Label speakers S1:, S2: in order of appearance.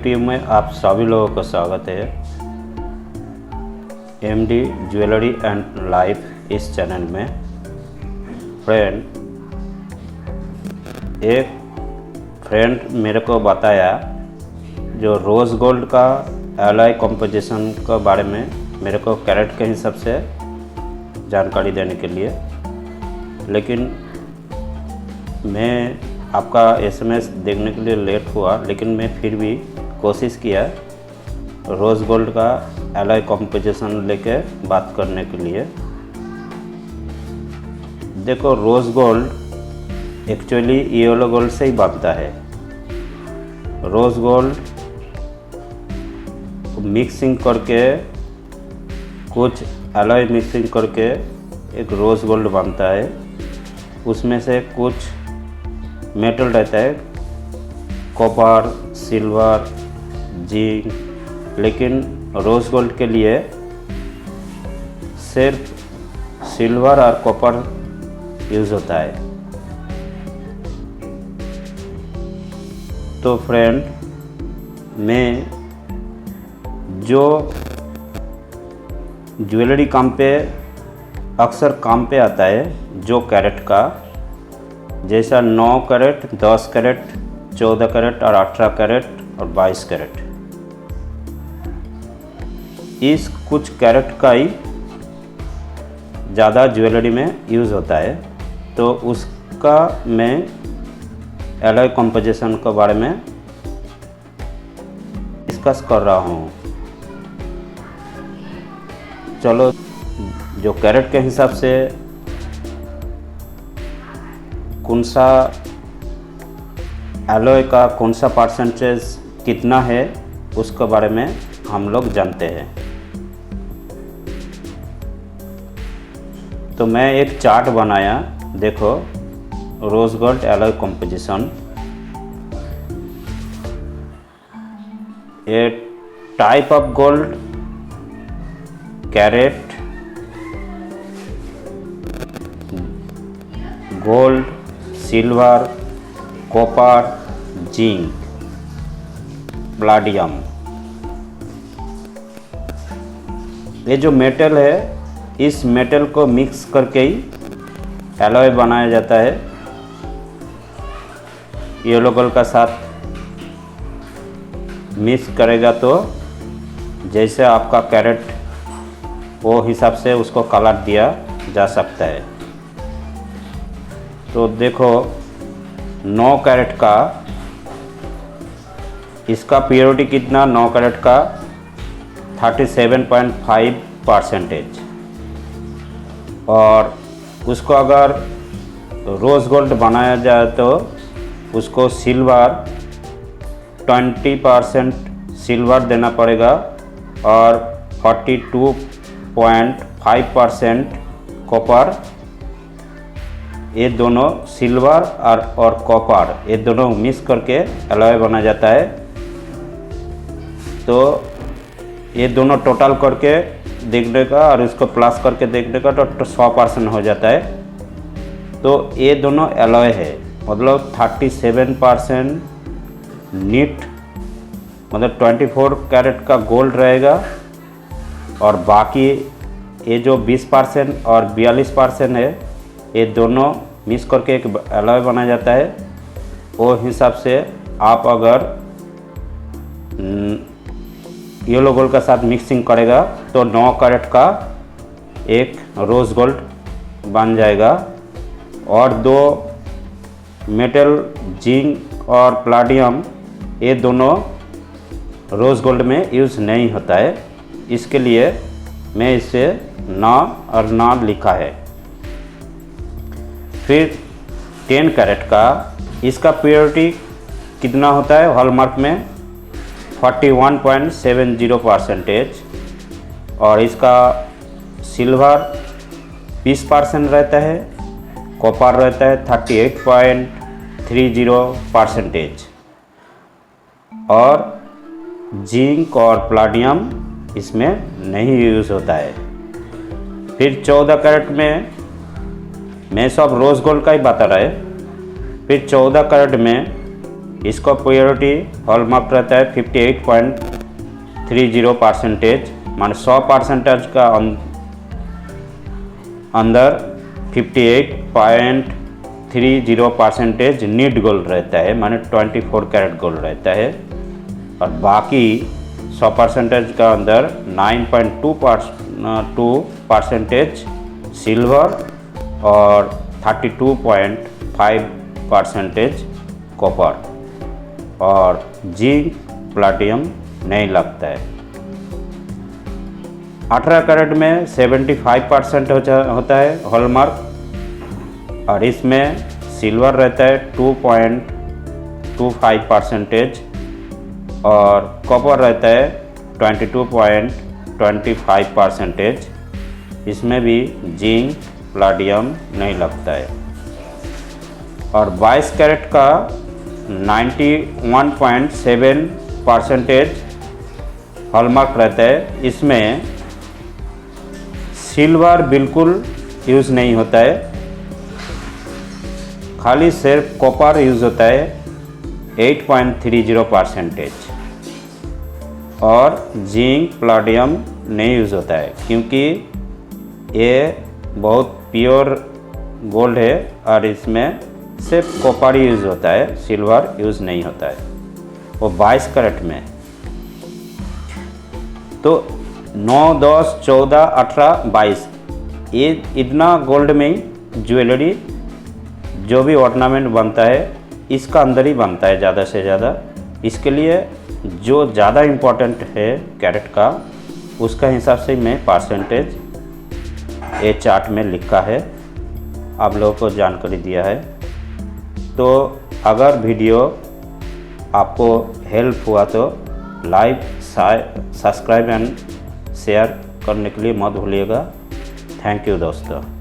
S1: YouTube में आप सभी लोगों का स्वागत है। एमडी ज्वेलरी एंड लाइफ इस चैनल में। फ्रेंड, एक फ्रेंड मेरे को बताया जो रोज़ गोल्ड का एलॉय कंपोजिशन के बारे में मेरे को कैरेट के हिसाब से जानकारी देने के लिए, लेकिन मैं आपका एसएमएस देखने के लिए लेट हुआ, लेकिन मैं फिर भी कोशिश किया रोज़ गोल्ड का एलॉय कंपोजिशन लेके बात करने के लिए। देखो, rose gold actually yellow gold से ही बनता है। रोज़ गोल्ड मिक्सिंग करके, कुछ एलॉय मिक्सिंग करके एक रोज़ गोल्ड बनता है। उसमें से कुछ मेटल रहता है, कॉपर, सिल्वर, जिंक, लेकिन रोज़ गोल्ड के लिए सिर्फ सिल्वर और कॉपर यूज़ होता है। तो फ्रेंड, मैं जो ज्वेलरी काम पे अक्सर काम पे आता है, जो कैरेट का, जैसा 9 कैरेट, 10 कैरेट, 14 कैरेट और 18 कैरेट और 22 कैरेट, इस कुछ कैरेट का ही ज़्यादा ज्वेलरी में यूज़ होता है। तो उसका मैं एलॉय कंपोजिशन के बारे में डिस्कस कर रहा हूँ। चलो, जो कैरेट के हिसाब से कौन सा एलॉय का कौन सा परसेंटेज कितना है, उसके बारे में हम लोग जानते हैं। तो मैं एक चार्ट बनाया। देखो, rose gold alloy composition, a type of gold, carat, gold, silver, copper, zinc, platinum. ये जो मेटल है, इस मेटल को मिक्स करके ही एलॉय बनाया जाता है। येलो गोल्ड का साथ मिक्स करेगा तो जैसे आपका कैरेट, वो हिसाब से उसको कलर दिया जा सकता है। तो देखो, 9 कैरेट का, इसका प्योरिटी कितना, 9 कैरेट का 37.5%। और उसको अगर रोज़ गोल्ड बनाया जाए तो उसको सिल्वर 20% सिल्वर देना पड़ेगा और 42.5% कॉपर। ये दोनों सिल्वर और कॉपर, ये दोनों मिक्स करके एलॉय बना जाता है। तो ये दोनों टोटल करके देखने का और इसको प्लस करके देखने का तो 100% हो जाता है। तो ये दोनों एलॉय है, मतलब 37% नीट, मतलब 24 कैरेट का गोल्ड रहेगा, और बाकी ये जो 20% और 42% है, ये दोनों मिक्स करके एक एलॉय बनाया जाता है। वो हिसाब से आप अगर येलो गोल्ड का साथ मिक्सिंग करेगा तो 9 कैरेट का एक रोज़ गोल्ड बन जाएगा। और दो मेटल, जिंक और प्लाटिनम, ये दोनों रोज़ गोल्ड में यूज़ नहीं होता है। इसके लिए मैं इसे ना और ना लिखा है। फिर 10 कैरेट का, इसका प्योरिटी कितना होता है हॉलमार्क में, 41.70%। और इसका सिल्वर 20% रहता है, कॉपर रहता है 38.30%, और जिंक और प्लाटिनम इसमें नहीं यूज़ होता है। फिर 14 कैरेट में, मैं सब रोज़ गोल्ड का ही बता रहा है। फिर 14 कैरेट में इसका प्योरिटी हॉलमार्क रहता है 58.30%, मान 100% का अंदर 58.30% नीट गोल्ड रहता है, माने 24 कैरेट गोल्ड रहता है। और बाकी 100% का अंदर 9.2% सिल्वर और 32.5% कॉपर और जिंक प्लेटिनम नहीं लगता है। 18 कैरेट में 75% होता है हॉलमार्क, और इसमें सिल्वर रहता है 2.25% और कॉपर रहता है 22.25%। इसमें भी जिंक प्लेटिनम नहीं लगता है। और 22 कैरेट का 91.7% हॉलमार्क रहता है। इसमें सिल्वर बिल्कुल यूज़ नहीं होता है, खाली सिर्फ कॉपर यूज़ होता है 8.30%, और जिंक प्लेटिनम नहीं यूज़ होता है, क्योंकि ये बहुत प्योर गोल्ड है और इसमें सिर्फ कॉपर ही यूज़ होता है, सिल्वर यूज़ नहीं होता है। वो 22 कैरेट में तो 9, 10, 14, 18, 22 ये इतना गोल्ड में ही ज्वेलरी जो भी ऑर्नामेंट बनता है इसका अंदर ही बनता है ज़्यादा से ज़्यादा। इसके लिए जो ज़्यादा इम्पोर्टेंट है कैरेट का, उसका हिसाब से मैं परसेंटेज ये चार्ट में लिखा है, आप लोगों को जानकारी दिया है। तो अगर वीडियो आपको हेल्प हुआ तो लाइक, सब्सक्राइब एंड शेयर करने के लिए मत भूलिएगा। थैंक यू दोस्तों।